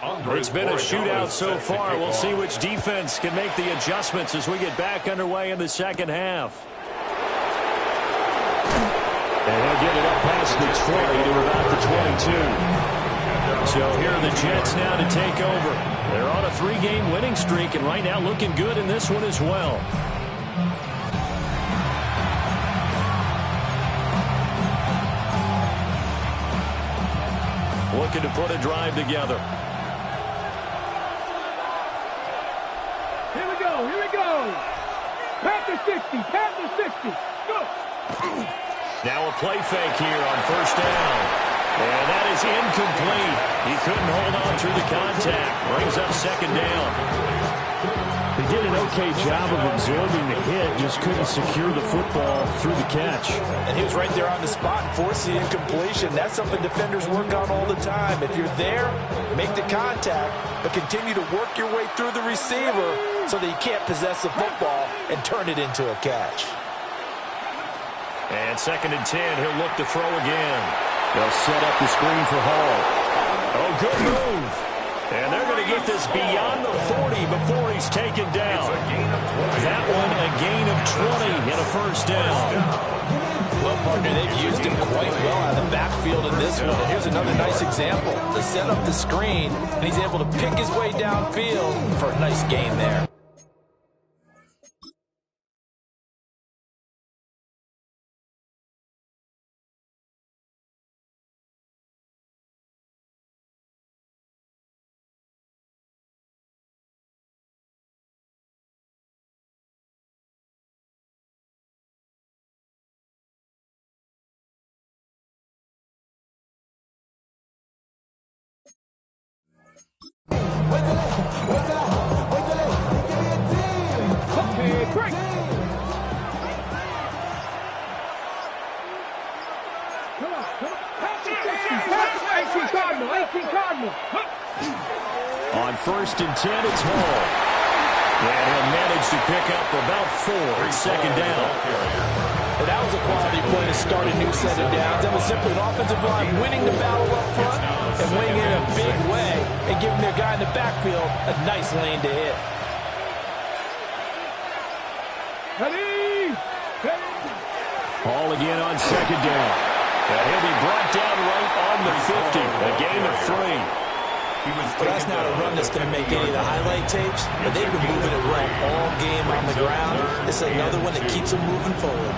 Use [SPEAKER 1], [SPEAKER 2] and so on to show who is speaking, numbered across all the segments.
[SPEAKER 1] It's been a shootout so far. We'll see which defense can make the adjustments as we get back underway in the second half. And he'll get it up past the 20 to about the 22. So here are the Jets now to take over. They're on a 3-game winning streak, and right now looking good in this one as well. Looking to put a drive together.
[SPEAKER 2] Here we go. Panther 60, Panther 60. Go.
[SPEAKER 1] Now a play fake here on first down. And that is incomplete. He couldn't hold on through the contact. Brings up second down.
[SPEAKER 3] He did an okay job of absorbing the hit, just couldn't secure the football through the catch.
[SPEAKER 4] And he was right there on the spot and forced the incompletion. That's something defenders work on all the time. If you're there, make the contact, but continue to work your way through the receiver so that you can't possess the football and turn it into a catch.
[SPEAKER 1] And 2nd and 10, he'll look to throw again.
[SPEAKER 3] They'll set up the screen for Hall.
[SPEAKER 1] Oh, good move. And they're going to get this beyond the 40 before he's taken down. That one a gain of 20 and a first down.
[SPEAKER 4] Well, partner, they've used him quite well out of the backfield in this one. And here's another nice example. They set up the screen, and he's able to pick his way downfield for a nice gain there.
[SPEAKER 1] On 1st and 10, it's Hall. And he'll manage to pick up about 4 at second down.
[SPEAKER 4] And that was a quality play to start a new set of downs. That was simply an offensive line winning the battle up front and winning in a big way and giving their guy in the backfield a nice lane to hit.
[SPEAKER 1] Hall again on second down. And he'll be brought down right on the 50. A gain of 3.
[SPEAKER 4] But that's not a run that's going to make any of the highlight tapes, but they've been moving it well all game on the ground. It's another one that keeps them moving forward.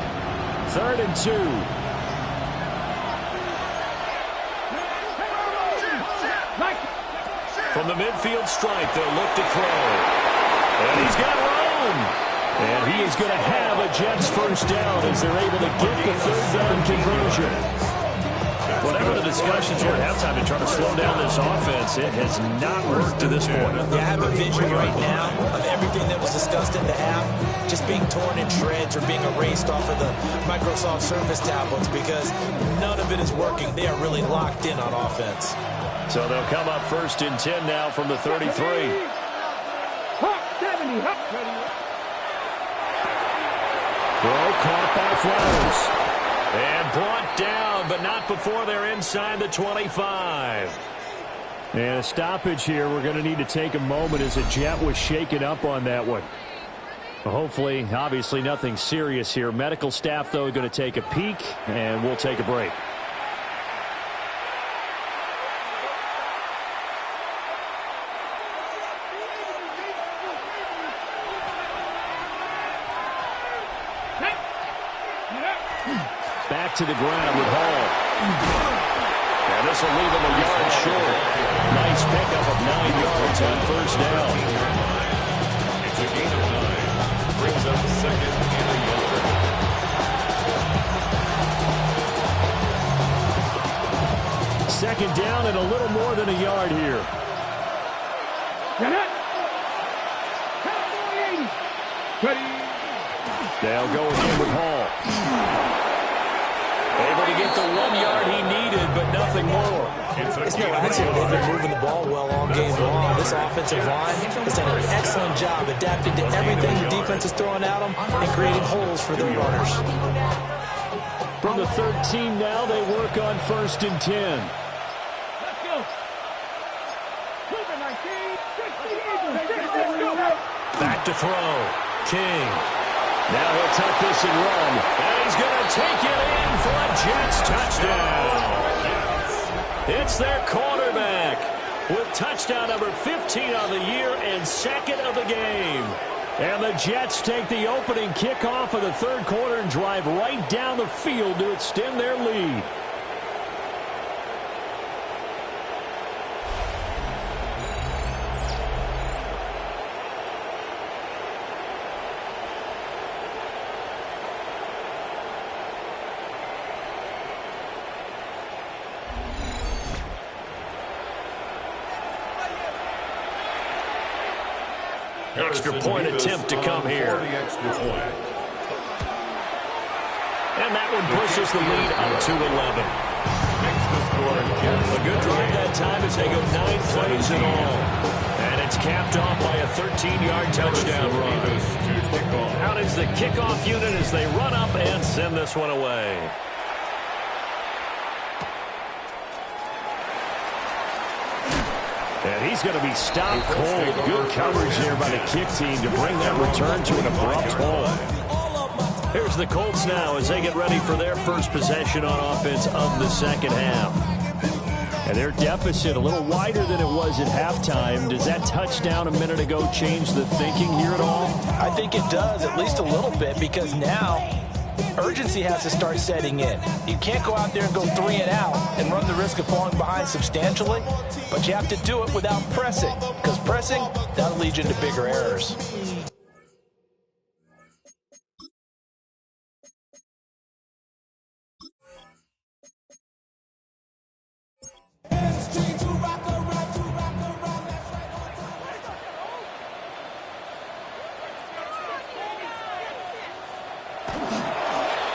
[SPEAKER 1] 3rd and 2. From the midfield stripe, they'll look to throw. And he's got room. And he is going to have a Jets first down as they're able to get the 3rd down conversion. Whatever the discussions were at halftime to try to slow down this offense, it has not worked to this point.
[SPEAKER 4] Yeah, I have a vision right now of everything that was discussed at the half just being torn in shreds or being erased off of the Microsoft Surface tablets because none of it is working. They are really locked in on offense.
[SPEAKER 1] So they'll come up 1st and 10 now from the 33.
[SPEAKER 3] Throw caught by Flowers.
[SPEAKER 1] And brought down, but not before they're inside the 25.
[SPEAKER 3] And a stoppage here. We're going to need to take a moment as a Jet was shaken up on that one.
[SPEAKER 1] Hopefully, obviously nothing serious here. Medical staff, though, going to take a peek, and we'll take a break. Back to the ground with Hall. And this will leave him a yard short. Nice pickup of 9 yards on first down. It's a gain of 9. Brings up 2nd and a yard.
[SPEAKER 3] Second down and a little more than a yard here.
[SPEAKER 1] They'll go again with Hall. Able to get the 1 yard he needed, but nothing more.
[SPEAKER 4] It's no accident they've been moving the ball well all game long. This offensive line has done an excellent job adapting to everything the defense is throwing at them and creating holes for their runners.
[SPEAKER 3] From the 13 now, they work on 1st and 10.
[SPEAKER 2] Let's go.
[SPEAKER 1] Back to throw. King. Now he'll tuck this and run. And he's going to take it in for a Jets touchdown. It's their quarterback with touchdown number 15 on the year and second of the game. And the Jets take the opening kickoff of the third quarter and drive right down the field to extend their lead. Extra point attempt to come here. And that one pushes the lead up to 11. A good drive that time as they go 9 plays in all. And it's capped off by a 13-yard touchdown run. Out is the kickoff unit as they run up and send this one away. And he's going to be stopped cold. Good coverage there by the kick team to bring that return to an abrupt halt. Here's the Colts now as they get ready for their first possession on offense of the second half. And their deficit a little wider than it was at halftime. Does that touchdown a minute ago change the thinking here at all?
[SPEAKER 4] I think it does, at least a little bit, because now urgency has to start setting in. You can't go out there and go 3 and out and run the risk of falling behind substantially, but you have to do it without pressing, because pressing, that'll lead you into bigger errors.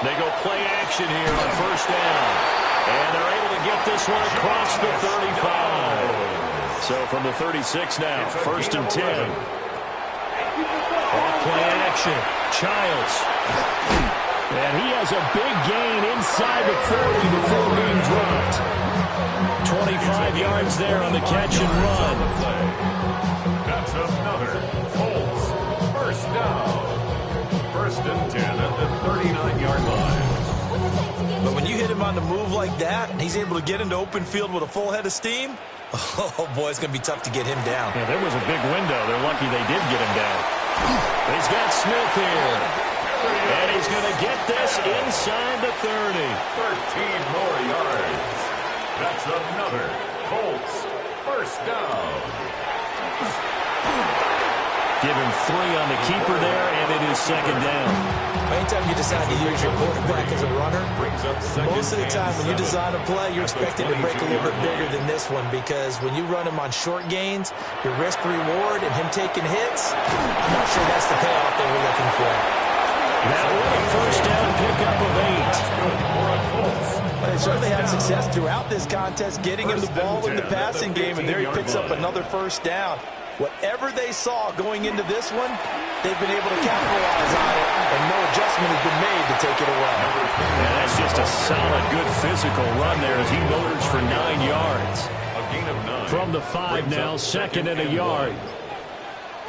[SPEAKER 1] They go play action here on first down. And they're able to get this one across the 35. So from the 36 now, first and 10. Off play action. Childs. And he has a big gain inside the 40 before being dropped. 25 yards there on the catch and run.
[SPEAKER 5] That's another Colts first down. First and 10 at the 39-yard line.
[SPEAKER 4] But when you hit him on the move like that, and he's able to get into open field with a full head of steam, oh, boy, it's going to be tough to get him down.
[SPEAKER 1] Yeah, there was a big window. They're lucky they did get him down. He's got Smith here. And he's going to get this inside the 30.
[SPEAKER 5] 13 more yards. That's another Colts first down.
[SPEAKER 1] Give him 3 on the keeper there, and it is second down.
[SPEAKER 4] Anytime you decide to use your quarterback as a runner, most of the time when you design a play, you're expecting to break a little bit bigger than this one, because when you run him on short gains, your risk-reward and him taking hits, I'm not sure that's the payoff they were looking for.
[SPEAKER 1] That one a first down pickup of 8.
[SPEAKER 4] But they certainly had success throughout this contest, getting him the ball in the passing game, and there he picks up another first down. Whatever they saw going into this one, they've been able to capitalize on it, and no adjustment has been made to take it away.
[SPEAKER 1] Yeah, that's just a solid, good physical run there as he motors for 9 yards.
[SPEAKER 5] A gain of 9.
[SPEAKER 1] From the 5 now, second and a yard.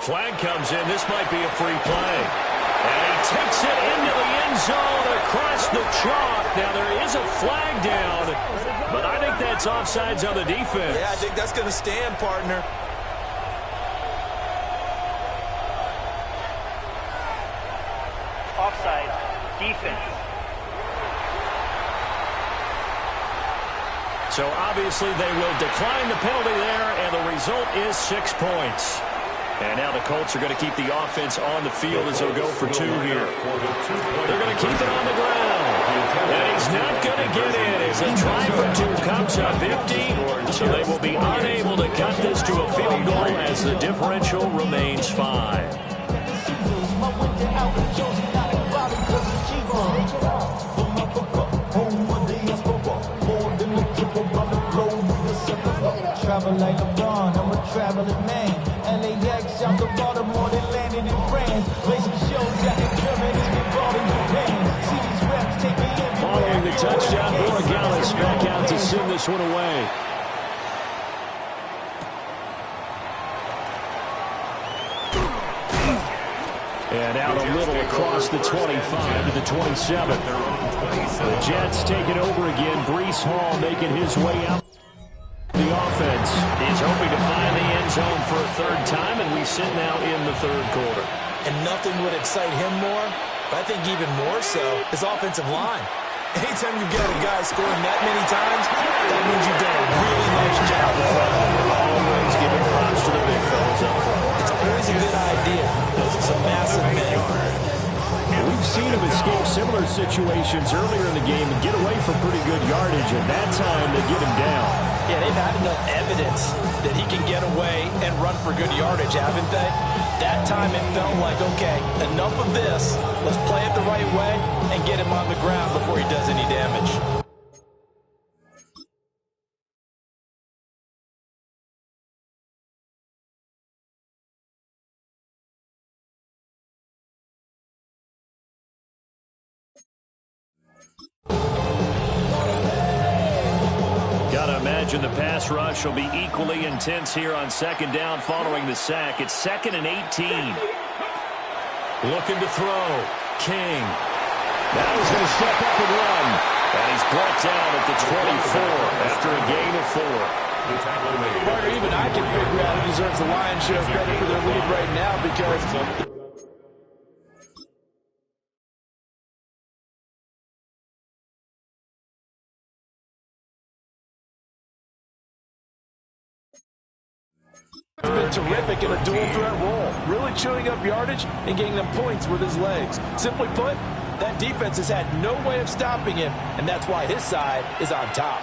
[SPEAKER 1] Flag comes in. This might be a free play. And he takes it into the end zone across the chalk. Now, there is a flag down, but I think that's offsides on the defense.
[SPEAKER 4] Yeah, I think that's going to stand, partner.
[SPEAKER 6] Offside, defense.
[SPEAKER 1] So obviously they will decline the penalty there, and the result is 6 points. And now the Colts are going to keep the offense on the field as they'll go for 2 here. They're going to keep it on the ground. And he's not going to get in as a try for 2 comes up empty. So they will be unable to cut this to a field goal as the differential remains 5.
[SPEAKER 7] Travel like LeBron, I'm a traveling man. LAX, out to Baltimore, they landed in France. Play some shows out in Germany, they brought in Japan. See these reps take me in.
[SPEAKER 1] Following the touchdown, Borregales back out to send this one away.
[SPEAKER 3] And out a little across the 25 to the 27. The Jets take it over again. Breece Hall making his way out. The offense is hoping to find the end zone for a third time, and we sit now in the third quarter.
[SPEAKER 4] And nothing would excite him more, but I think even more so, his offensive line. Anytime you've got a guy scoring that many times, that means you've done a really nice job of
[SPEAKER 3] Always giving props to the big fellas up front.
[SPEAKER 4] It's always a good idea. Those are some massive men.
[SPEAKER 3] We've seen him escape similar situations earlier in the game and get away from pretty good yardage. At that time, they get him down.
[SPEAKER 4] Yeah, they've had enough evidence that he can get away and run for good yardage, haven't they? That time it felt like, okay, enough of this. Let's play it the right way and get him on the ground before he does any damage.
[SPEAKER 3] Gotta imagine the pass rush will be equally intense here on second down following the sack. It's 2nd and 18. Looking to throw. King. Now he's going to step up and run. And he's brought down at the 24 after a gain of 4.
[SPEAKER 4] Parker, even I can figure out who deserves the lion's share of credit for their lead right now because he's been terrific in a dual threat role, really chewing up yardage and getting them points with his legs. Simply put, that defense has had no way of stopping him, and that's why his side is on top.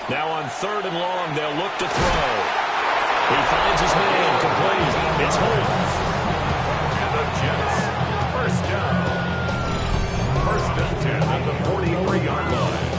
[SPEAKER 3] Now on 3rd and long, they'll look to throw. He finds his man complete. It's Holt.
[SPEAKER 5] And the Jets, first down. 1st and 10 at the 43-yard line.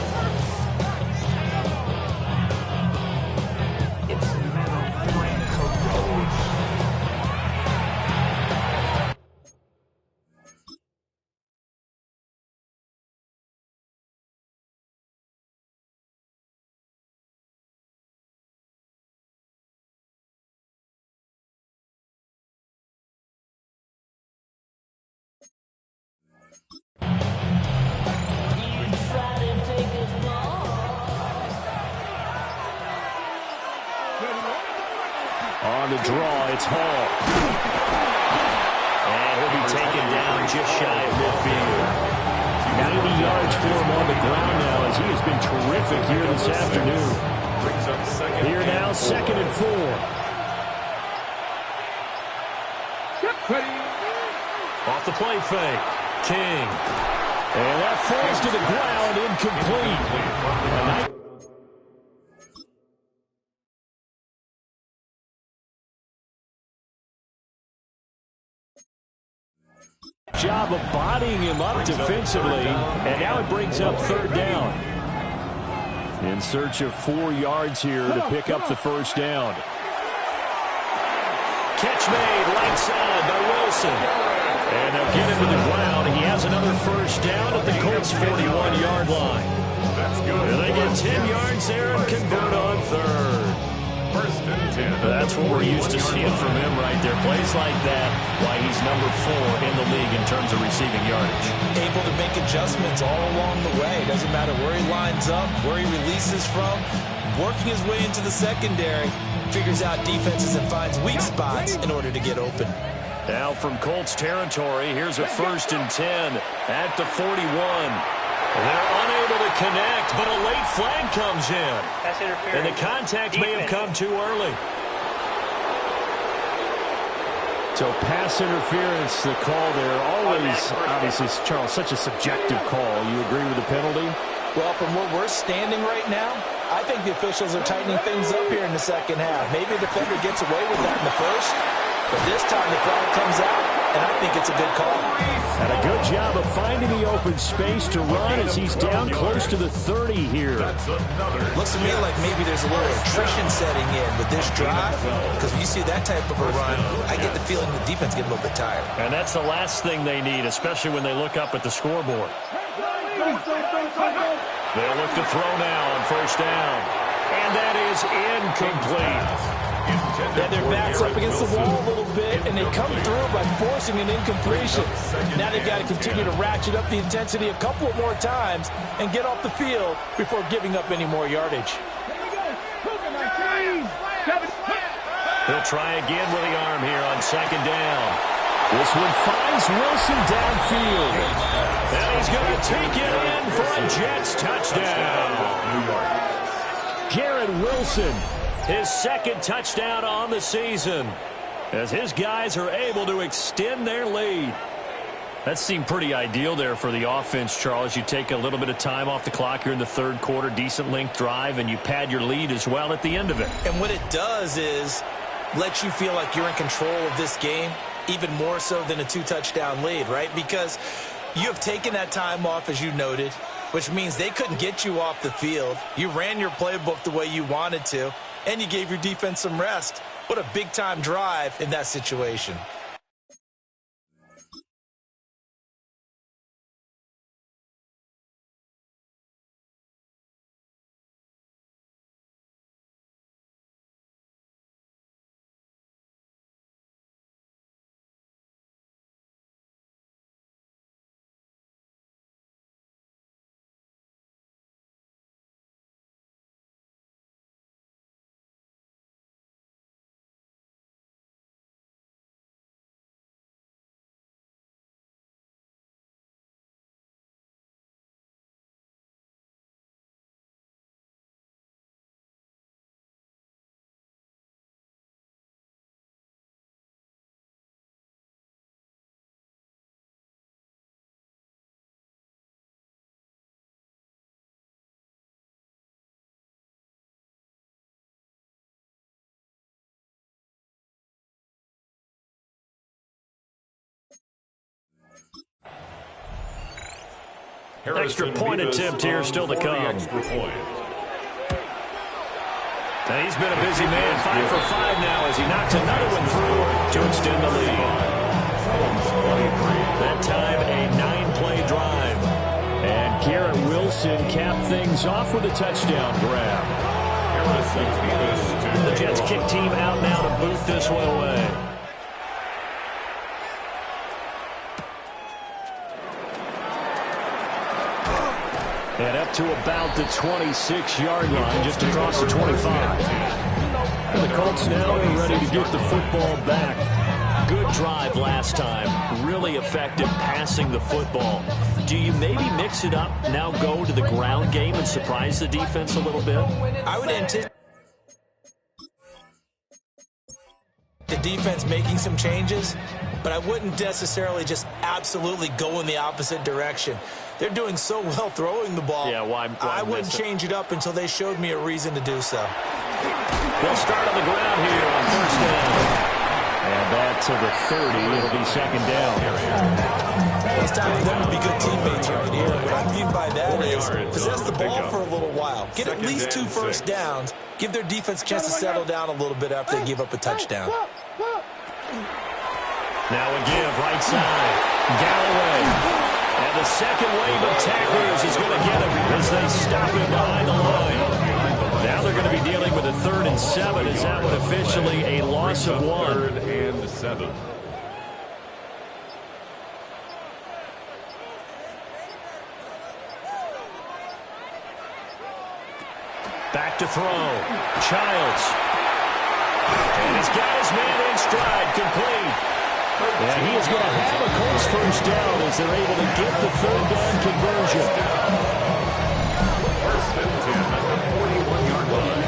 [SPEAKER 3] On the draw, it's Hall. And he'll be taken down just shy of midfield. 90 yards for him on the ground now as he has been terrific here this afternoon. Here now, 2nd and 4. Off the play fake. King. And that falls to the ground, incomplete. Job of bodying him up defensively, and now it brings up 3rd down. In search of 4 yards here to pick up the first down. Catch made right side by Wilson. And they'll get him to the ground. He has another first down at the Colts 41-yard line.
[SPEAKER 5] That's good.
[SPEAKER 3] And they get 10 yards there and convert on 3rd.
[SPEAKER 5] 1st and 10.
[SPEAKER 3] That's what we're used to seeing from him right there. Plays like that, why he's number 4 in the league in terms of receiving yardage.
[SPEAKER 4] Able to make adjustments all along the way. Doesn't matter where he lines up, where he releases from. Working his way into the secondary, figures out defenses and finds weak spots in order to get open.
[SPEAKER 3] Now from Colts territory, here's a 1st and 10 at the 41. They're unable to connect, but a late flag comes in. And the contact may have come too early. So pass interference, the call there. Always, obviously, Charles, such a subjective call. You agree with the penalty?
[SPEAKER 4] Well, from where we're standing right now, I think the officials are tightening things up here in the second half. Maybe the defender gets away with that in the first, but this time the flag comes out, and I think it's a good call.
[SPEAKER 3] And a good job of finding the open space to run as he's down close to the 30 here.
[SPEAKER 4] Looks to me like maybe there's a little attrition setting in with this drive, because when you see that type of a run, I get the feeling the defense gets a little bit tired.
[SPEAKER 3] And that's the last thing they need, especially when they look up at the scoreboard. They'll look to throw now on first down. And that is incomplete.
[SPEAKER 5] intended
[SPEAKER 4] Their backs up against the wall a little bit, and they come through by forcing an incompletion. Now they've got to continue to ratchet up the intensity a couple more times and get off the field before giving up any more yardage.
[SPEAKER 3] He'll try again with the arm here on second down. This one finds Wilson downfield. And he's going to take it in for a Jets touchdown. Garrett Wilson, his second touchdown on the season, as his guys are able to extend their lead. That seemed pretty ideal there for the offense, Charles. You take a little bit of time off the clock here in the third quarter, decent length drive, and you pad your lead as well at the end of it.
[SPEAKER 4] And what it does is let you feel like you're in control of this game, even more so than a two-touchdown lead, right? Because you have taken that time off, as you noted, which means they couldn't get you off the field. You ran your playbook the way you wanted to, and you gave your defense some rest. What a big-time drive in that situation.
[SPEAKER 3] Extra point attempt here still to come. And he's been a busy man, 5 for 5 now as he knocks another one through to extend the lead. That time a 9-play drive. And Garrett Wilson capped things off with a touchdown grab. The Jets kick team out now to boot this one away. And up to about the 26-yard line, just across the 25. And the Colts now are ready to get the football back. Good drive last time. Really effective passing the football. Do you maybe mix it up, now go to the ground game and surprise the defense a little bit?
[SPEAKER 4] I would anticipate the defense making some changes, but I wouldn't necessarily just absolutely go in the opposite direction. They're doing so well throwing the ball.
[SPEAKER 3] Yeah, why
[SPEAKER 4] I wouldn't change it up until they showed me a reason to do so.
[SPEAKER 3] They'll start on the ground here on first down. And that to the 30. It'll be second down.
[SPEAKER 4] It's time for them to be good teammates right here. What I mean by that is possess the ball for a little while. Get at least 2 first downs. Give their defense a chance to settle down a little bit after they give up a touchdown.
[SPEAKER 3] Now a give right side. Galloway. And the second wave of tacklers is going to get him as they stop him behind the line. Now they're going to be dealing with a 3rd and 7. Is that one officially a loss of 1?
[SPEAKER 5] 3rd and 7.
[SPEAKER 3] Back to throw. Childs. And he's got his man in stride, complete. And he is going to have a Colts first down as they're able to get the 3rd down conversion.
[SPEAKER 5] 1st and 10 at the 41-yard line.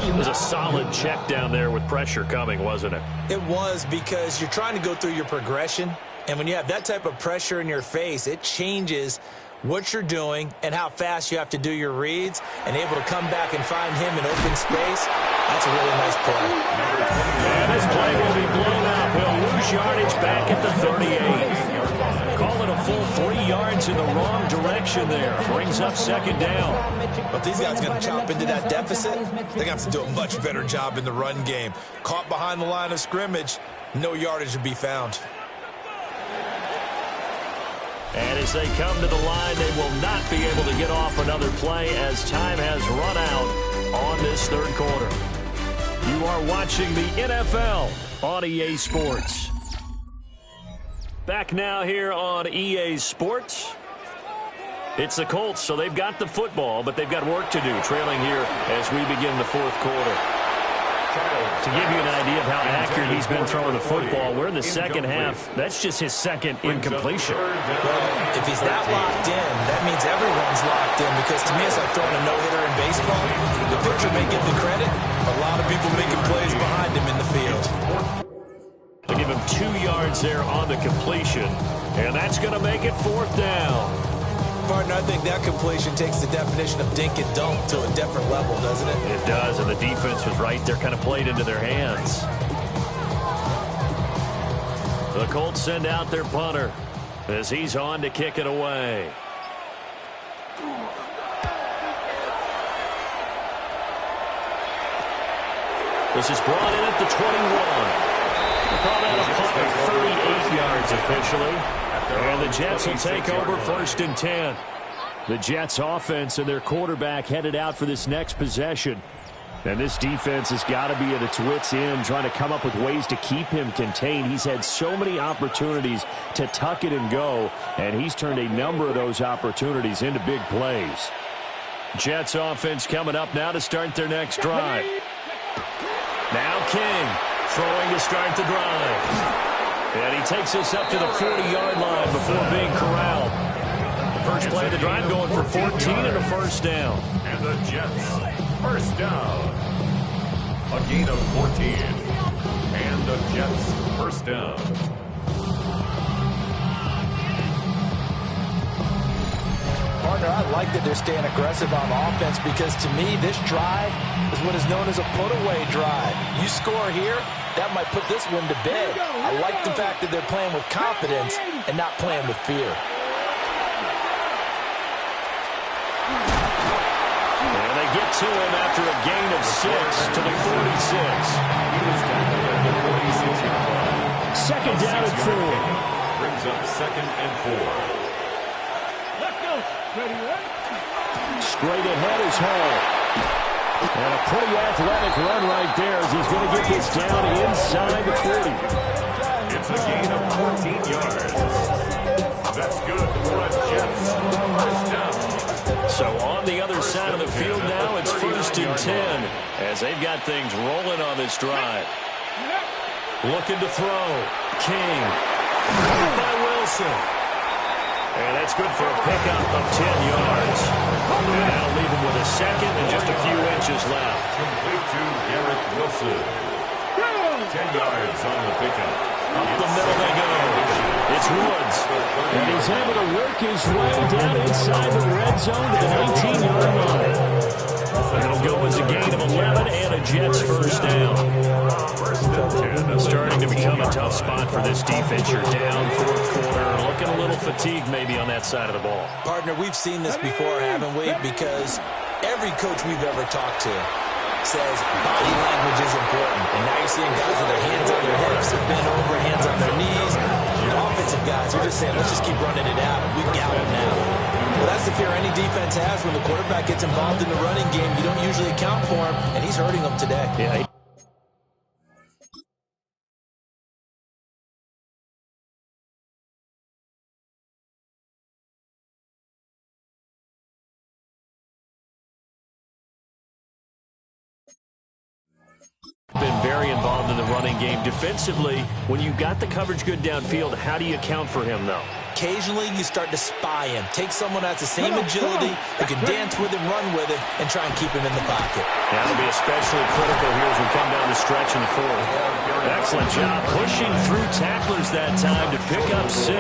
[SPEAKER 3] It was a solid check down there with pressure coming, wasn't it?
[SPEAKER 4] It was, because you're trying to go through your progression, and when you have that type of pressure in your face, it changes what you're doing and how fast you have to do your reads, and able to come back and find him in open space. That's a really nice play.
[SPEAKER 3] And this play will be blown up. He'll lose yardage back at the 38. Call it a full 3 yards in the wrong direction there. Brings up second down.
[SPEAKER 4] But these guys are going to chop into that deficit. They're going to have to do a much better job in the run game. Caught behind the line of scrimmage, no yardage to be found.
[SPEAKER 3] And as they come to the line, they will not be able to get off another play as time has run out on this third quarter. You are watching the NFL on EA Sports. Back now here on EA Sports. It's the Colts, so they've got the football, but they've got work to do, trailing here as we begin the fourth quarter. To give you an idea of how accurate he's been throwing the football, we're in the second half. That's just his second incompletion.
[SPEAKER 4] Well, if he's that locked in, that means everyone's locked in, because to me it's like throwing a no-hitter in baseball. The pitcher may get the credit, a lot of people making plays behind him in the field.
[SPEAKER 3] They give him 2 yards there on the completion, and that's going to make it fourth down.
[SPEAKER 4] Partner, I think that completion takes the definition of dink and dunk to a different level, doesn't it?
[SPEAKER 3] It does, and the defense was right there, kind of played into their hands. The Colts send out their punter as he's on to kick it away. This is brought in at the 21. They call that a punt of 38 yards officially. And the Jets will take over first and 10. The Jets offense and their quarterback headed out for this next possession. And this defense has got to be at its wits' end, trying to come up with ways to keep him contained. He's had so many opportunities to tuck it and go, and he's turned a number of those opportunities into big plays. Jets offense coming up now to start their next drive. Now King throwing to start the drive. And he takes us up to the 40-yard line before being corralled. The first play of the drive going for 14 and a first down.
[SPEAKER 5] And the Jets, first down. A gain of 14. And the Jets, first down.
[SPEAKER 4] Partner, I like that they're staying aggressive on offense, because to me, this drive is what is known as a put-away drive. You score here, that might put this one to bed. I like the fact that they're playing with confidence and not playing with fear.
[SPEAKER 3] And they get to him after a gain of 6 to the 46. Second down and 4.
[SPEAKER 5] Brings up second and 4.
[SPEAKER 3] Straight ahead is Hall. And a pretty athletic run right there as he's going to get this down inside the 40.
[SPEAKER 5] It's a gain of 14 yards. That's good for a Jets first down.
[SPEAKER 3] So on the other side of the field now, it's first and 10 as they've got things rolling on this drive. Looking to throw. King. Covered by Wilson. And that's good for a pickup of 10 yards. And that'll leave him with a second and just a few inches left.
[SPEAKER 5] Complete to Garrett Wilson. 10 yards on the pickup.
[SPEAKER 3] Up the middle they go. It's Woods. And he's able to work his way down inside the red zone to the 19-yard line. It'll go as a gain of 11 and a Jets first down. Starting to become a tough spot for this defense. You're down fourth quarter, looking a little fatigued maybe on that side of the ball.
[SPEAKER 4] Partner, we've seen this before, haven't we? Because every coach we've ever talked to says body language is important. And now you're seeing guys with their hands on their hips, they're bent over, hands on their knees. The offensive guys are just saying, let's just keep running it out. We've got them now. Well, that's the fear any defense has when the quarterback gets involved in the running game. You don't usually account for him, and he's hurting them today.
[SPEAKER 3] Yeah. Been very involved in the running game. Defensively, when you got the coverage good downfield, how do you account for him, though?
[SPEAKER 4] Occasionally, you start to spy him. Take someone who has the same agility, who can dance with him, run with him, and try and keep him in the pocket.
[SPEAKER 3] That'll be especially critical here as we come down the stretch in the fourth. Excellent job pushing through tacklers that time to pick up 6.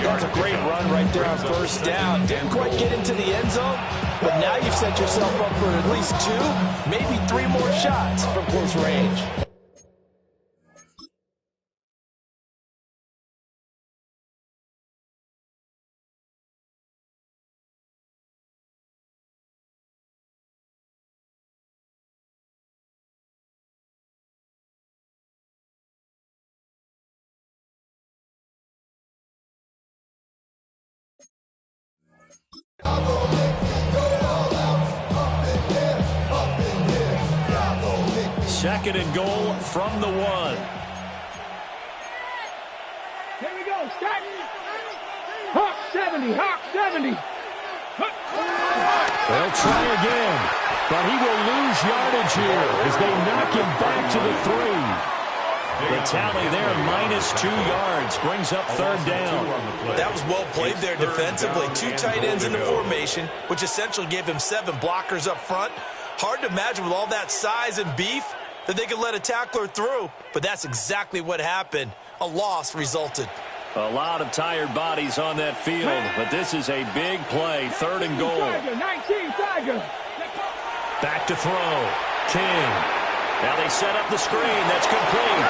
[SPEAKER 4] That's a great run right there on first down. Didn't quite get into the end zone, but now you've set yourself up for at least 2, maybe 3 more shots from close range.
[SPEAKER 3] Second and goal from the 1.
[SPEAKER 2] Here we go. Start. Hawk 70. Hawk 70.
[SPEAKER 1] They'll try again, but he will lose yardage here as they knock him back to the 3.
[SPEAKER 3] The tally there, -2 yards, brings up third down.
[SPEAKER 4] That was well played there defensively. 2 tight ends in the formation, which essentially gave him 7 blockers up front. Hard to imagine with all that size and beef that they could let a tackler through, but that's exactly what happened. A loss resulted.
[SPEAKER 3] A lot of tired bodies on that field, but this is a big play, third and goal.
[SPEAKER 2] 19 Tiger.
[SPEAKER 3] Back to throw. King. Now they set up the screen. That's complete.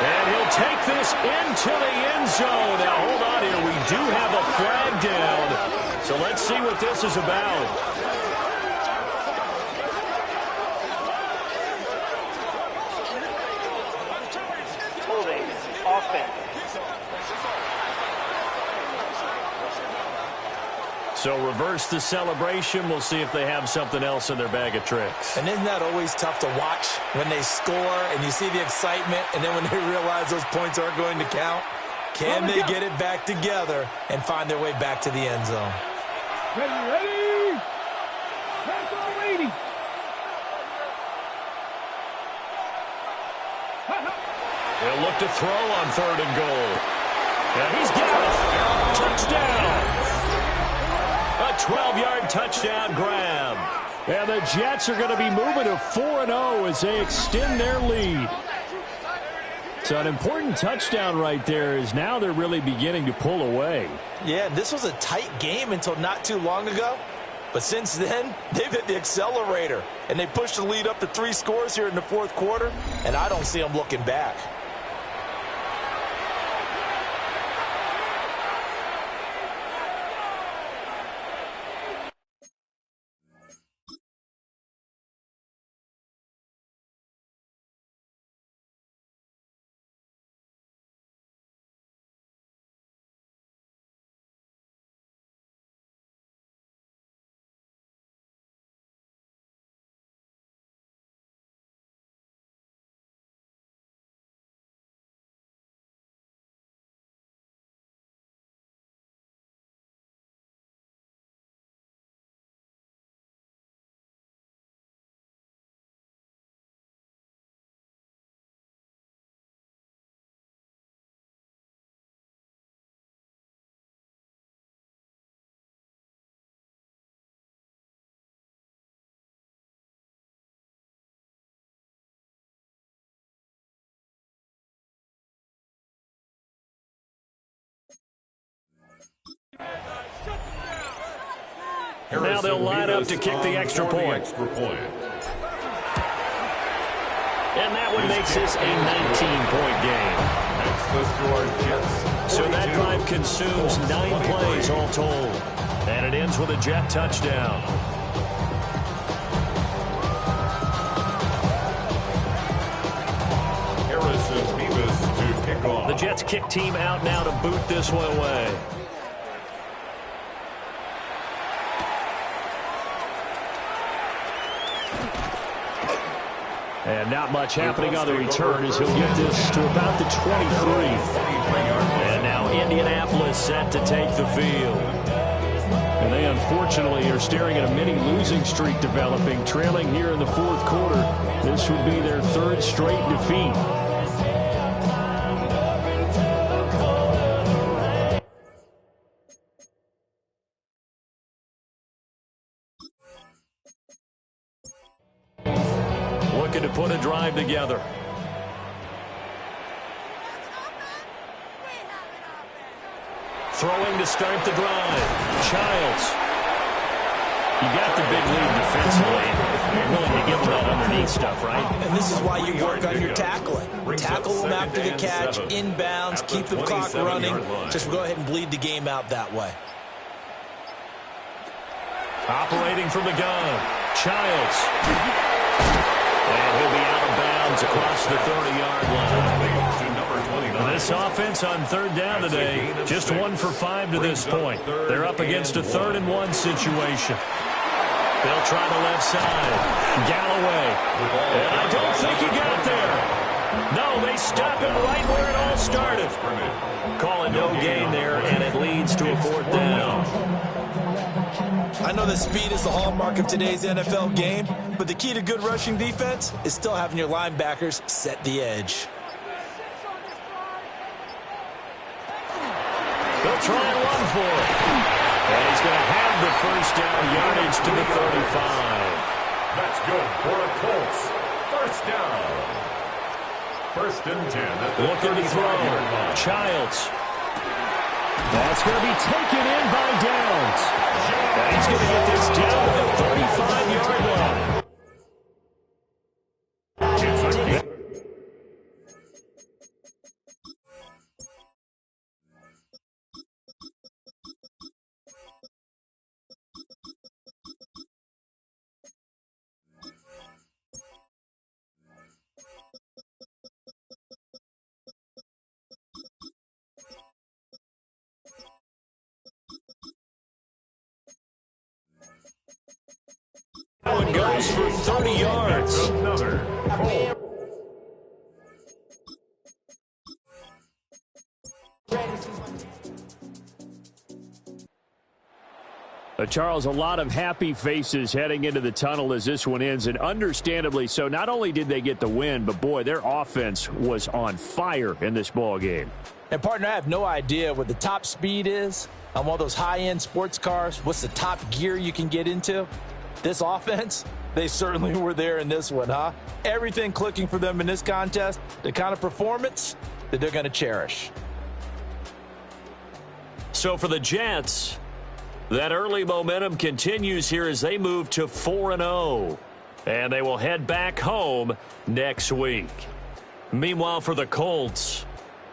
[SPEAKER 3] And he'll take this into the end zone. Now, hold on here. We do have a flag down. So let's see what this is about.
[SPEAKER 6] Holding. Offense.
[SPEAKER 3] So reverse the celebration. We'll see if they have something else in their bag of tricks.
[SPEAKER 4] And isn't that always tough to watch when they score and you see the excitement and then when they realize those points aren't going to count? Can they get it back together and find their way back to the end zone?
[SPEAKER 2] Ready. That's all 80.
[SPEAKER 3] They'll look to throw on third and goal. And he's got it. Touchdown. A 12-yard touchdown grab.
[SPEAKER 1] And the Jets are going to be moving to 4-0 as they extend their lead. So an important touchdown right there is now they're really beginning to pull away.
[SPEAKER 4] Yeah, this was a tight game until not too long ago. But since then, they've hit the accelerator. And they pushed the lead up to 3 scores here in the fourth quarter. And I don't see them looking back.
[SPEAKER 3] Now they'll line up to kick the extra point. And that one makes this a 19-point game. So that drive consumes 9 plays all told. And it ends with a Jet touchdown. The Jets kick team out now to boot this one away. And not much happening on the return as he'll get this to about the 23. And now Indianapolis set to take the field. And they unfortunately are staring at a mini losing streak developing, trailing here in the fourth quarter. This would be their 3rd straight defeat. Looking to put a drive together. Throwing to start the drive. Childs. You got the big lead defensively. You're willing to give them that underneath stuff, right?
[SPEAKER 4] And this is why you work on your tackling. Tackle them after the catch, inbounds, keep the clock running. Just go ahead and bleed the game out that way.
[SPEAKER 3] Operating from the gun. Childs. And he'll be out of bounds across the 30-yard line. And this This offense on third down today, just 1 for 5 to this point. They're up against a 3rd-and-1 situation. They'll try the left side. Galloway. And I don't think he got there. No, they stop him right where it all started. Call it no gain there, and it leads to a 4th down.
[SPEAKER 4] I know that speed is the hallmark of today's NFL game, but the key to good rushing defense is still having your linebackers set the edge.
[SPEAKER 3] They'll try and run for it. And he's going to have the 1st down, yardage to the 35.
[SPEAKER 5] That's good for the Colts. 1st down. 1st and 10 at the
[SPEAKER 3] looking to throw. Childs. That's going to be taken in by Downs. And he's going to get this down to the 35-yard line. One goes for 30 yards.
[SPEAKER 5] Another Colt.
[SPEAKER 1] Charles, a lot of happy faces heading into the tunnel as this one ends, and understandably so. Not only did they get the win, but, boy, their offense was on fire in this ball game.
[SPEAKER 4] And, partner, I have no idea what the top speed is on one of those high-end sports cars. What's the top gear you can get into? This offense, they certainly were there in this one, huh? Everything clicking for them in this contest, the kind of performance that they're going to cherish.
[SPEAKER 3] So for the Jets, that early momentum continues here as they move to 4-0. And they will head back home next week. Meanwhile, for the Colts,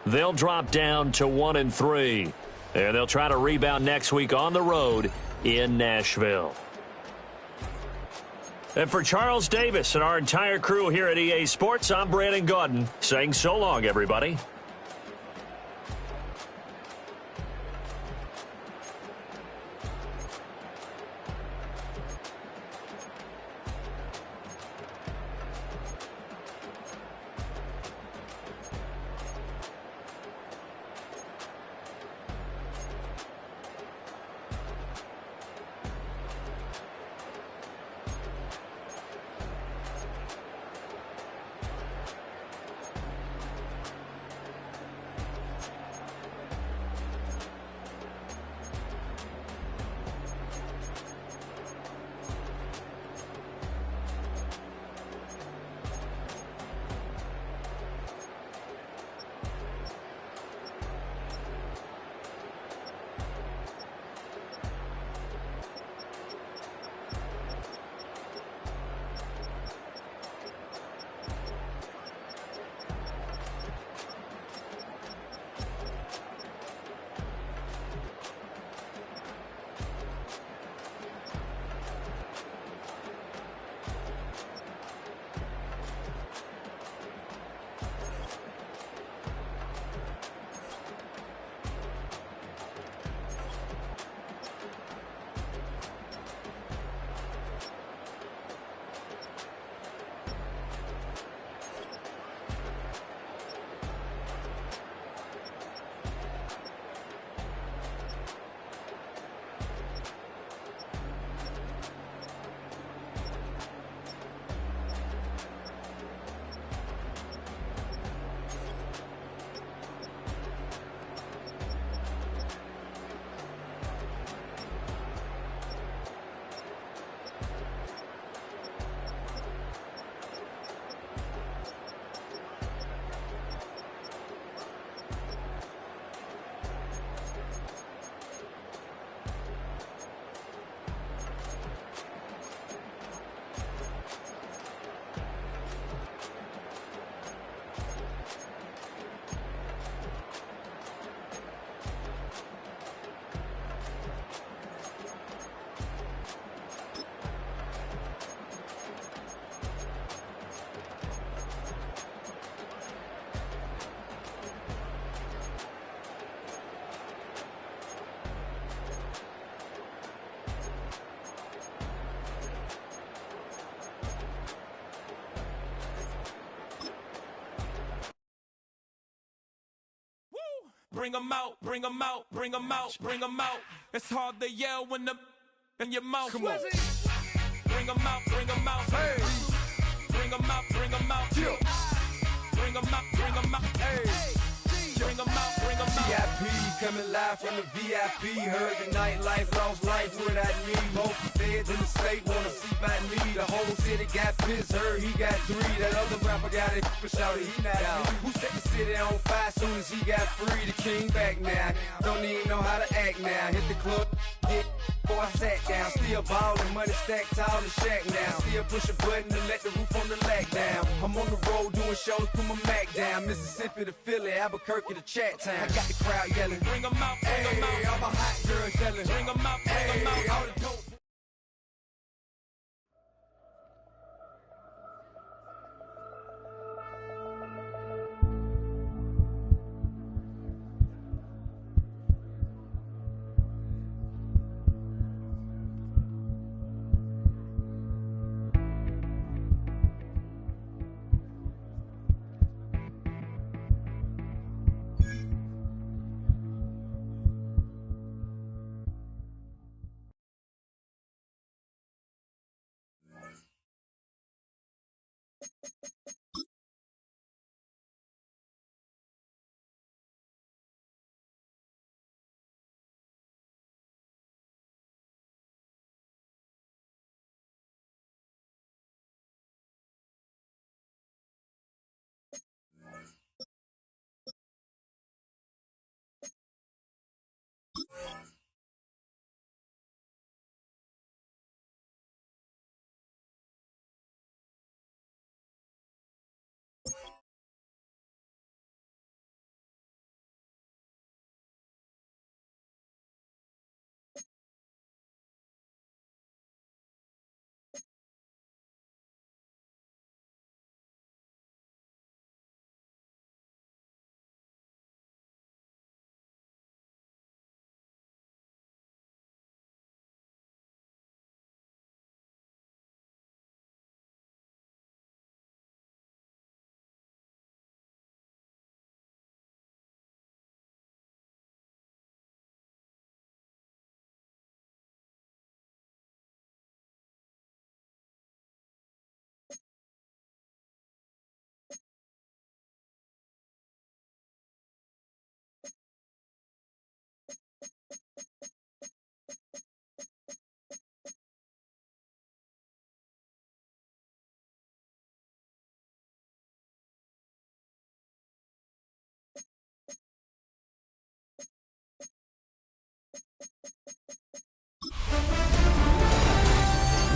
[SPEAKER 3] they'll drop down to 1-3. And they'll try to rebound next week on the road in Nashville. And for Charles Davis and our entire crew here at EA Sports, I'm Brandon Gaudin saying so long, everybody.
[SPEAKER 8] bring 'em out, bring 'em out, bring 'em out, bring 'em out. It's hard to yell when the in your mouth. Come on. Bring 'em out, bring 'em out. Hey. Bring 'em out, bring 'em out. Bring 'em out, bring 'em out. Hey. Bring 'em out, bring 'em out.
[SPEAKER 9] VIP coming live from the VIP. Heard the nightlife, lost life without me. Both feds in the state wanna see by me. The whole city got pissed, heard he got 3. That other rapper got it, but shouted he not me. Who set the city on fire soon as he got free? The king back now, don't even know how to act now. Hit the club, get before I sat down. Still ballin', money stacked tall in the shack now. Still push a button to let the roof on the lack down. I'm on the road doing shows, put my Mac down. Mississippi to Philly, Albuquerque to Chat Town. I got the crowd yelling,
[SPEAKER 8] bring 'em out, bring 'em out.
[SPEAKER 9] Hey, all my hot girls yelling,
[SPEAKER 8] bring 'em out, bring 'em out.
[SPEAKER 9] All the dope.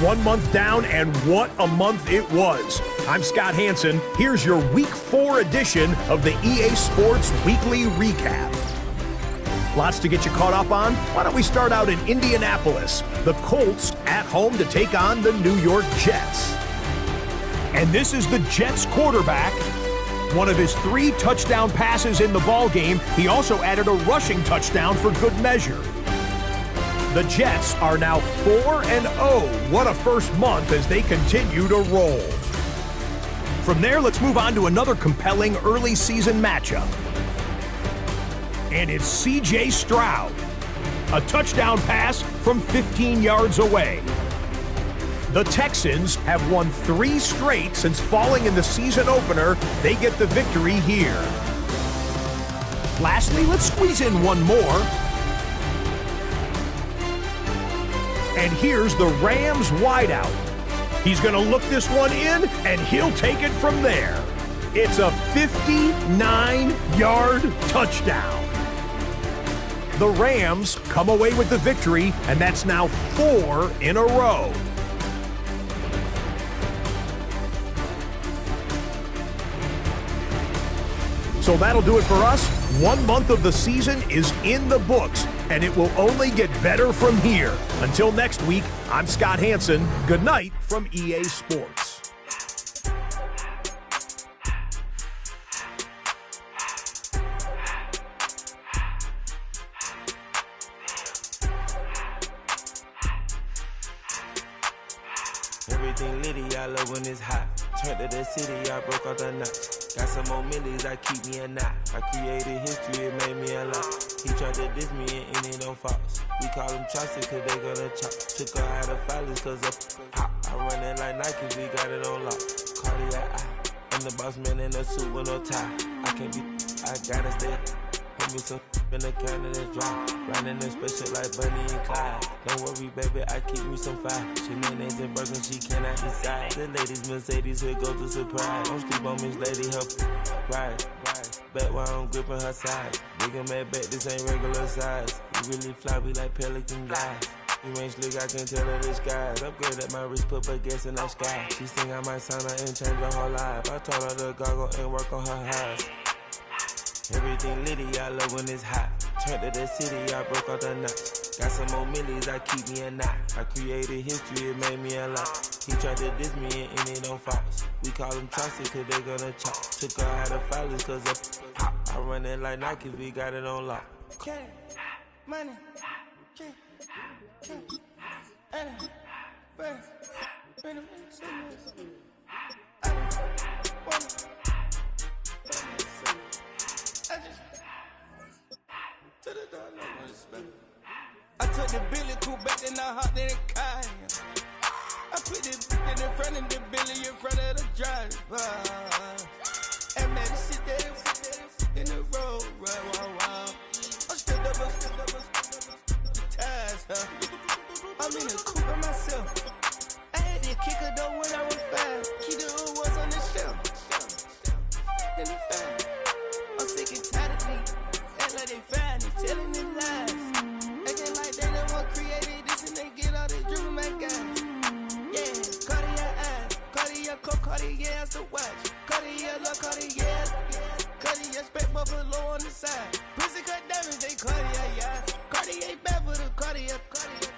[SPEAKER 10] One month down, and what a month it was. I'm Scott Hansen. Here's your Week 4 edition of the EA Sports Weekly Recap. Lots to get you caught up on. Why don't we start out in Indianapolis? The Colts at home to take on the New York Jets. And this is the Jets quarterback. One of his 3 touchdown passes in the ballgame. He also added a rushing touchdown for good measure. The Jets are now 4-0. What a first month as they continue to roll. From there, let's move on to another compelling early season matchup. And it's C.J. Stroud. A touchdown pass from 15 yards away. The Texans have won 3 straight since falling in the season opener. They get the victory here. Lastly, let's squeeze in one more. And here's the Rams wideout. He's going to look this one in, and he'll take it from there. It's a 59-yard touchdown. The Rams come away with the victory, and that's now 4 in a row. So that'll do it for us. 1 month of the season is in the books, and it will only get better from here. Until next week, I'm Scott Hansen. Good night from EA Sports.
[SPEAKER 11] Everything litty, I love when it's hot. Turned to the city, I broke all the nuts. Got some more millies that keep me a knot. I created history, it made me a lot. He tried to diss me and it don't false. We call them chopsticks cause they gonna chop. Took her out of filers cause of pop. I run it like Nike, we got it on lock. Cardiac eye. I'm the boss man in a suit with no tie. I can't be, I gotta stay. Hold me some in the can of the dry. Riding in special like Bunny and Clyde. Don't worry, baby, I keep me some fire. She mayonnaise and burger, she cannot decide. The ladies Mercedes, here goes the surprise. Don't sleep on Miss Lady, help ride. Bet while I'm gripping her side. Big and mad bet, this ain't regular size. We really fly, we like pelican guys. You ain't slick, I can tell her the skies. Upgrade at my wrist, put baguettes in the sky. She think I might sign her and change her whole life. I told her to goggle and work on her highs. Everything litty, I love when it's hot. Turned to the city, I broke out the knots. Got some more millies, I keep me a knot. I created history, it made me a lot. He tried to diss me and it don't false. We call them chopsticks cause they gonna chop. Took her out of filers cause of pop. I run it like Nike, we got it on lock.
[SPEAKER 12] Okay, money, okay. I took the Billy cool back and I hopped in the car. I put the in front of the Billy in front of the driver. And man, sit there in the road, wow. I'm still double, ties, I'm in the coupe by myself. I had to kick her though when I was 5. Keep the old ones on the shelf. In the 5. I'm sick and tired of me. Act like they find it, telling them lies. Acting like they the one created this and they get all this drivel my guys. Yeah, Cartier eyes, Cartier coat, Cartier ass to watch. Cartier look, Cartier, Cartier spec buffalo on the side. Pussy cut diamonds, they Cartier, yeah. Cartier bad for the Cartier.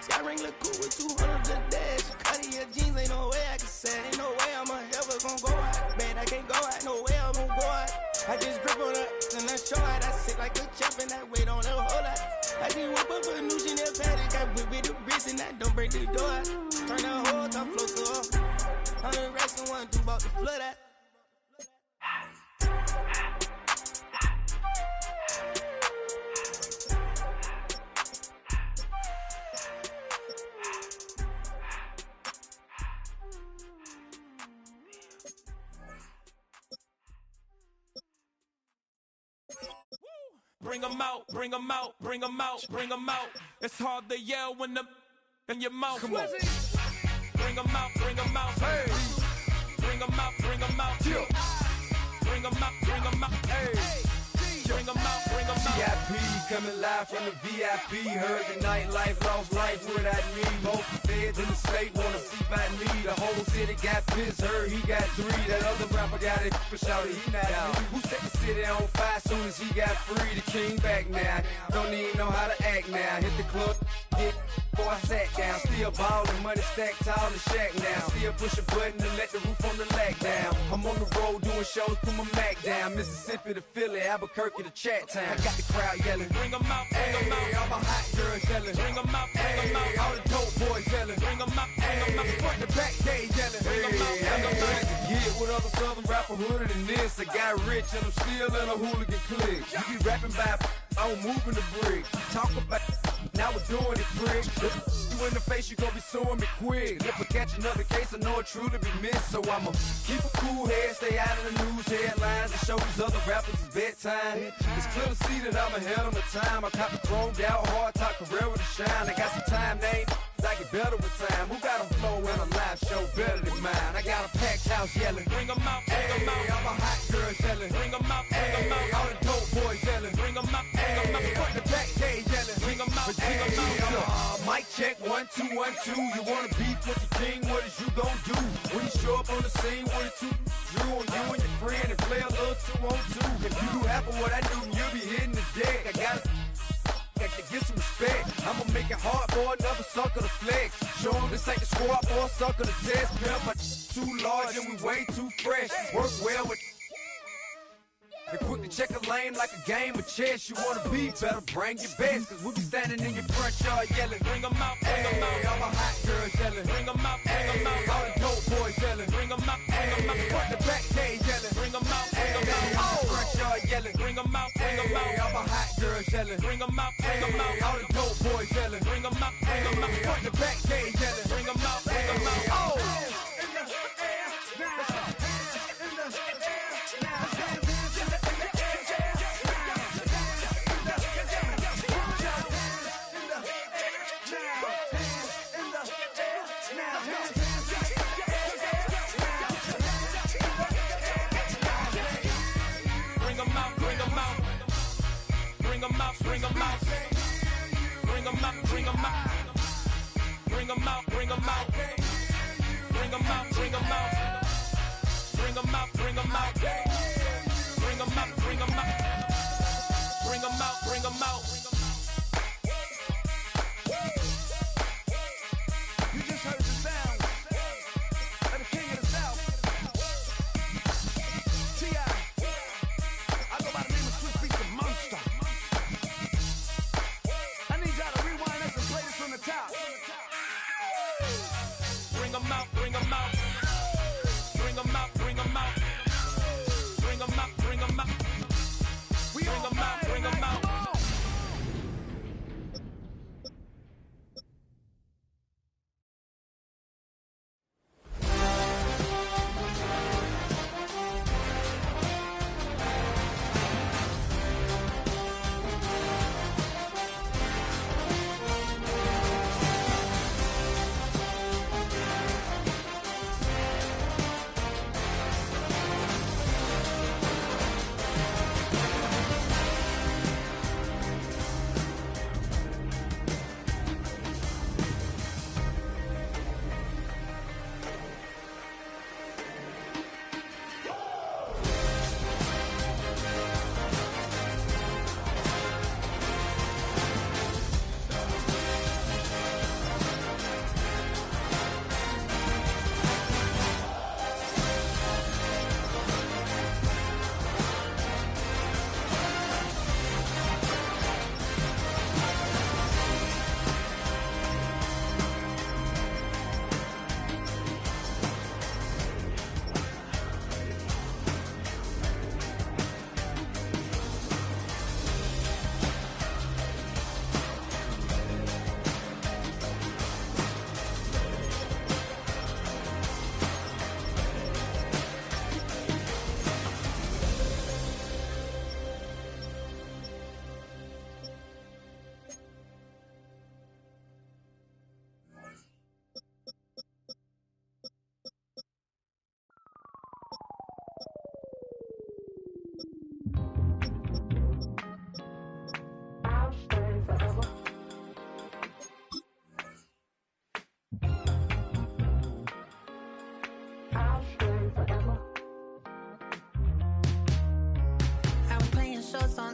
[SPEAKER 12] Sky ring look cool with 200 a dash. Cartier jeans, ain't no way I can say. Ain't no way I'm ever gon' go out. Man, I can't go out, no way I'm gon' go out. I just grip on her and I show out. I sit like a champ and I wait on her whole lot. I just whip up a new Chanel paddock. I whip with the wrist and I don't break the door out. Turn the whole top flow to her. 100 racks and 1 2 about to flood out.
[SPEAKER 8] Bring 'em out, bring 'em out, bring 'em out, bring 'em out. It's hard to yell when the in your mouth. Come on. Bring 'em out, bring 'em out. Hey. Bring 'em out, bring 'em out. Yeah. Bring 'em out, bring 'em out. Hey. Bring 'em out, bring 'em out.
[SPEAKER 9] VIP coming live from the VIP. Heard the nightlife, lost life without me. Both feds in the state wanna see by me. The whole city got pissed, heard he got 3. That other rapper got it, but shouted he not me. Who set the city on fire soon as he got free? The king back now, don't even know how to act now. Hit the club, hit. Before I sat down, still ballin', money stacked tall and shack now. Still push a button to let the roof on the lag down. I'm on the road doing shows, put my Mac down. Mississippi to Philly, Albuquerque to Chat Town. I got the crowd yelling.
[SPEAKER 8] Bring 'em out, bring 'em out.
[SPEAKER 9] All my hot girls yelling.
[SPEAKER 8] Bring 'em out, bring 'em out.
[SPEAKER 9] All the dope boys yelling.
[SPEAKER 8] Bring 'em out, bring 'em out.
[SPEAKER 9] Front the back, they yelling.
[SPEAKER 8] Bring 'em out, bring 'em out.
[SPEAKER 9] Get with other southern rapper hooded than this. I got rich and I'm still in a hooligan clique. You be rapping by, I'm moving the brick. Talk about, now we're doing it, prick. You in the face, you gon' be suing me quick. If I catch another case, I know it truly be missed. So I'ma keep a cool head, stay out of the news headlines, and show these other rappers it's bedtime. It's clear to see that I'm ahead of my time. I cop the chromed out, hard top career with a shine. I got some time, name. I get better with time. Who got a flow and a live show better than mine? I got a packed house yelling.
[SPEAKER 8] Bring 'em out, bring 'em out.
[SPEAKER 9] All my hot girls yelling.
[SPEAKER 8] Bring 'em out, bring 'em out.
[SPEAKER 9] All the dope boys yelling.
[SPEAKER 8] Bring 'em out, bring 'em out.
[SPEAKER 9] Front the back, they yelling.
[SPEAKER 8] Bring 'em out, bring 'em out.
[SPEAKER 9] Mic check, 1 2 1 2. You wanna beef with the king? What is you gon' do when you show up on the scene with a 2 Drew on you and your friend and play a little 2 on 2? If you do half of what I do, you'll be hitting the deck. I gotta get some respect. I'ma make it hard for another sucker to flex. Show 'em this ain't the squad for a sucker to test. Pimp, my too large and we way too fresh. Work well with and quick to check a lane like a game of chess. You wanna be better, bring your best. Cause we be standing in your front yard yelling.
[SPEAKER 8] Bring 'em out, bring 'em out.
[SPEAKER 9] All my hot girls yelling.
[SPEAKER 8] Bring 'em out, bring 'em out.
[SPEAKER 9] All the dope boys yelling.
[SPEAKER 8] Bring 'em out, bring 'em out.
[SPEAKER 9] Front the back, they yelling.
[SPEAKER 8] Bring 'em out, bring
[SPEAKER 9] Yelling.
[SPEAKER 8] Bring them out, bring them out.
[SPEAKER 9] I'm a hot girl yelling.
[SPEAKER 8] Bring them out, bring them out.
[SPEAKER 9] All the dope boys yelling.
[SPEAKER 8] Bring them out, bring them out.
[SPEAKER 9] From the back gate yelling.
[SPEAKER 8] Bring them out, bring them out.
[SPEAKER 9] Oh!
[SPEAKER 8] Bring them out, bring them out. Bring them out, bring them out. Bring them out, bring them out. Bring them out, bring them out. Bring them out, bring them out. Bring them out, bring them out. Bring them out, bring them out.
[SPEAKER 9] You just heard the sound of the king of the South. T.I. I go by the name of Swiss Beats the Monster. I need y'all to rewind this and play this from the top.
[SPEAKER 8] Bring them out, bring them out. Bring them out, bring them out. Bring them out, bring them out. Bring them out, bring them out.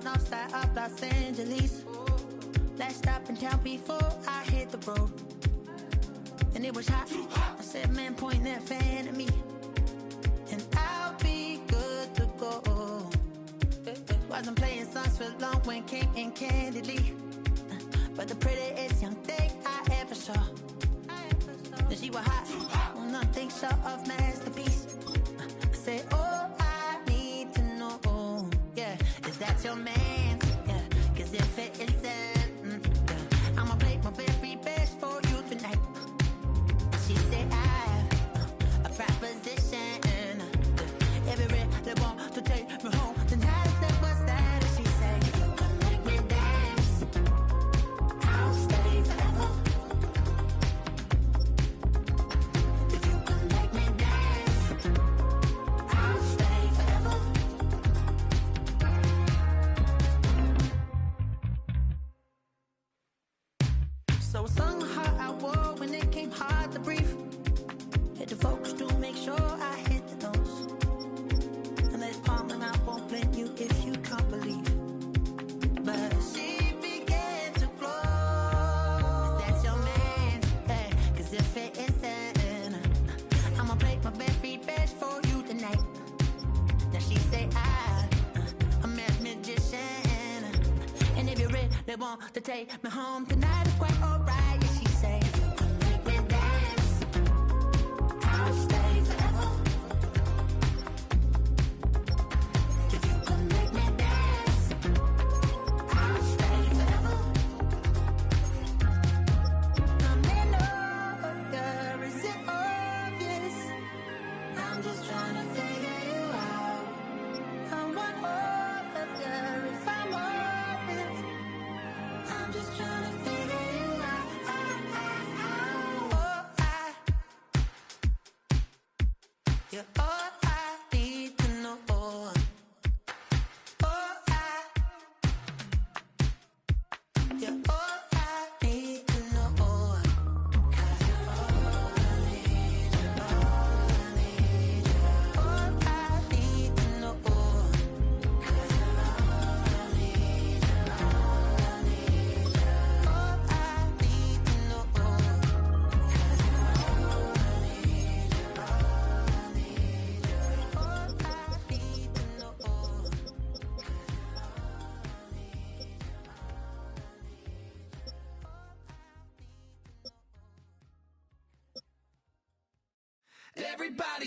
[SPEAKER 13] Outside of Los Angeles. Last stop in town before I hit the road. And it was hot. I said, man, point that fan at me. And I'll be good to go. Wasn't playing songs for long when came in candidly. But the prettiest young thing I ever saw. And she was hot. Well, nothing short of masterpiece. I said, oh, I need to know. Yeah, is that your man? Yeah, cause if it isn't, yeah, I'ma play my very best for you tonight. She said I have a proposition. Every red they want to take me home tonight. I said, what's that? And she said, if you come make me dance, I'll stay forever. If you come make me dance, I'll stay forever. So I sung how I wore when it came hard to breathe. Hit the focus to make sure I hit the notes. And let's palm and I won't blame you if you can't believe. But she began to flow. That's your man, hey, cause if it isn't, I'ma play my very best for you tonight. Now she say I'm a magician. And if you're ready, they want to take me home tonight. It's quite alright. Yeah, she say, if you come make me dance, I'll stay forever.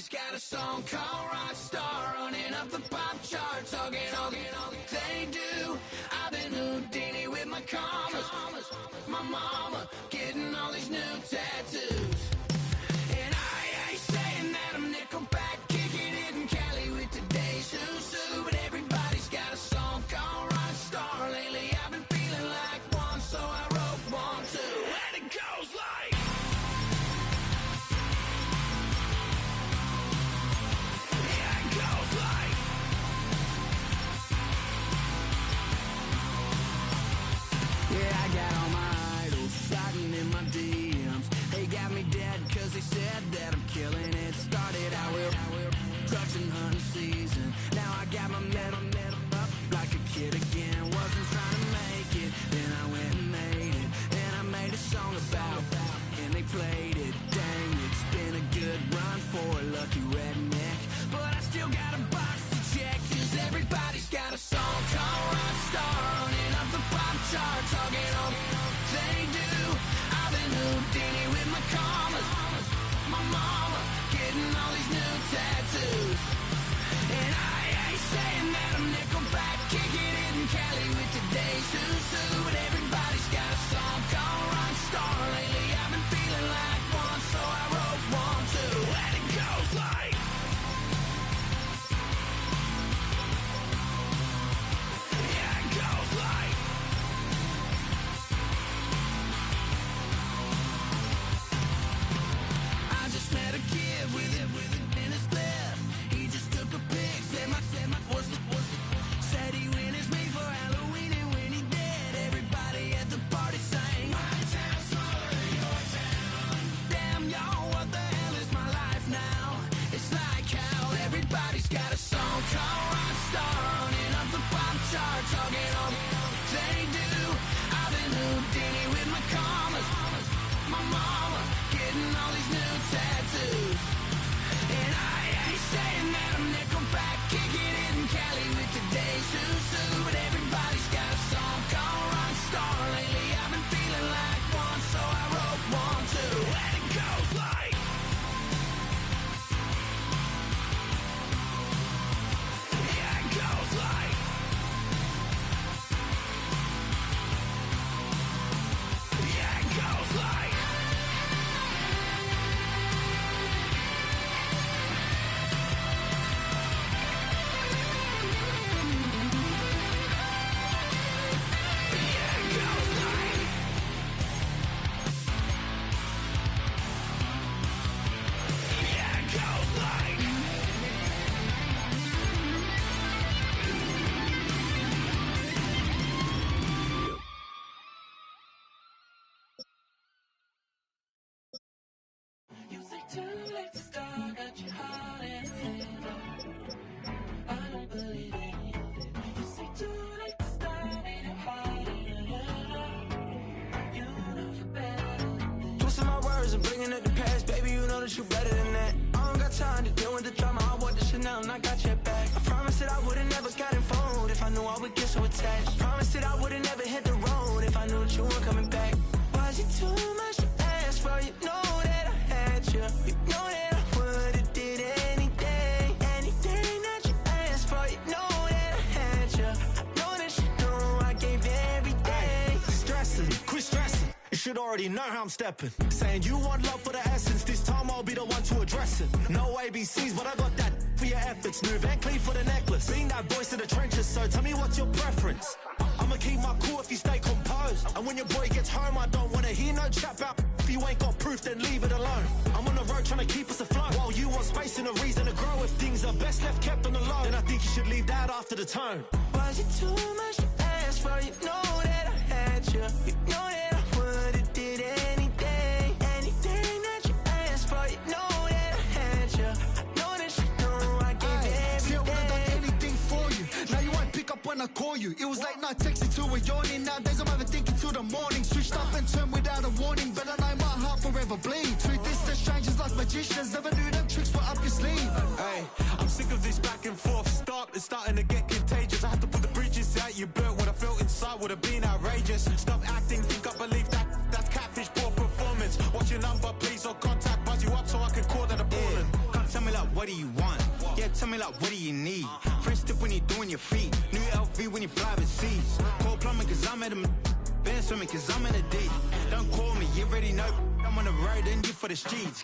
[SPEAKER 14] Everybody's got a song called Rockstar, running up the pop charts, all they do. I've been Houdini with my commas, my mama getting all these new tattoos. And I ain't saying that I'm Nickelback, kicking it in Cali with today's Susu, but everybody's got a song called Rockstar. Lately I've been feeling like one, so I wrote one too, and it goes like. Yeah, I got all my idols sliding in my DMs. They got me dead cause they said that I'm killing it. Started out with trucks and hunting season. Now I got my metal up like a kid again. Wasn't trying to make it, then I went and made it. Then I made a song about and they played it. Dang, it's been a good run for a lucky redneck, but I still got a box to check. Cause everybody's got a song called Rockstar, running up the pop charts, all they do. I've been Houdini with my commas, my mama getting all these new tattoos. And I ain't saying that I'm Nickelback, kicking it in Cali with today's Susu, but everybody's got a song called Rockstar. Lately I've been feeling like one, so I wrote one too, and it goes like. Met a kid with it in his left. He just took a pic, said my said he witnessed me for Halloween, and when he did, everybody at the party sang, my town smaller than your town. Damn y'all, what the hell is my life now? It's like how everybody's got a song called Rockstar, running up the pop charts, all they do. I've been Houdini with my commas, my mama getting all these new tattoos. And I ain't saying that I'm Nickelback, kicking it in Cali with today's Susu, but everybody's got a song called Rockstar. Lately I've been feeling like one, so I wrote one too, and it goes like. Yeah, it goes like. Yeah, it goes like.
[SPEAKER 15] Twisting my words and bringing it to pass, baby, you know that you better than that. I don't got time to deal with the drama, I bought the Chanel and I got your back. I promised that I would've never gotten phone if I knew I would get so attached. I promised that I would've never hit the road if I knew that you weren't coming back. Was it too much to ask for? You know that I had you. You know that I would've did anything that you asked for. You know that I had you. I know that you know I gave everything.
[SPEAKER 16] Stressing, quit stressing. You should already know how I'm stepping. Saying you want love for the essence, this time I'll be the one to address it. No ABCs, but I got that for your efforts. New Van Cleef for the necklace. Being that voice in the trenches, so tell me what's your preference. I'ma keep my cool if you stay composed. And when your boy gets home, I don't wanna hear no chat about. If you ain't got proof, then leave it alone. I'm on the road trying to keep us afloat, while you want space and a reason to grow. If things are best left kept on the low, then I think you should leave that after the tone.
[SPEAKER 15] Was it too much to ask for? You know that I had you. You know that I would've did anything that you asked for. You know that I had you. I know that you know I gave everything.
[SPEAKER 16] See, I would've done anything for you. Now you won't pick up when I call you. It was late night texting to a yawning. Nowadays I'm overthinking till the morning. Switched up and turned without a warning, but I know my heart forever bleeds. Two distant strangers like magicians, never knew them tricks were up your sleeve.
[SPEAKER 8] Hey, I'm sick of this back and forth. It's starting to get contagious. I had to put the bridges out you built. What I felt inside would have been outrageous. Stop acting, think I believe that's catfish, poor performance. What's your number, please, or contact, buzz you up so I can call that appalling.
[SPEAKER 16] Can't tell me like where tell me like, what do you need? Fresh tip when you doing your feet. New LV when you fly overseas. Call plumbing cause I'm at a band swimming cause I'm in a deep. Don't call me, you already know. I'm on the road and you for the streets.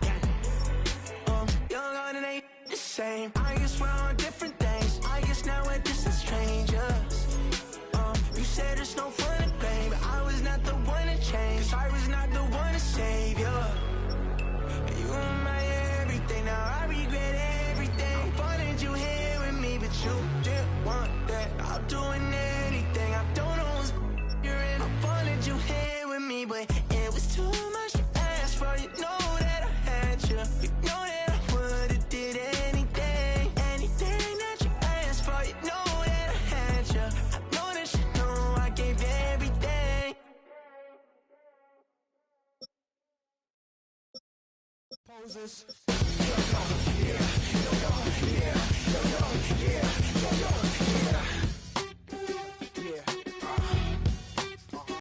[SPEAKER 15] Young on and ain't the same. I guess we're on different things. I guess now we're distant strangers. You said there's no fun in pain, but I was not the one to change. 'Cause I was not the one to save you. You were my everything, now I regret everything. I wanted you here with me, but you didn't want that. I'm doing anything, I don't know what's you're in. I wanted you here with me, but it was too much to ask for. You know that I had you. You know that I would've did anything, anything that you asked for. You know that I had you. I know that you know I gave everything.
[SPEAKER 16] Poses.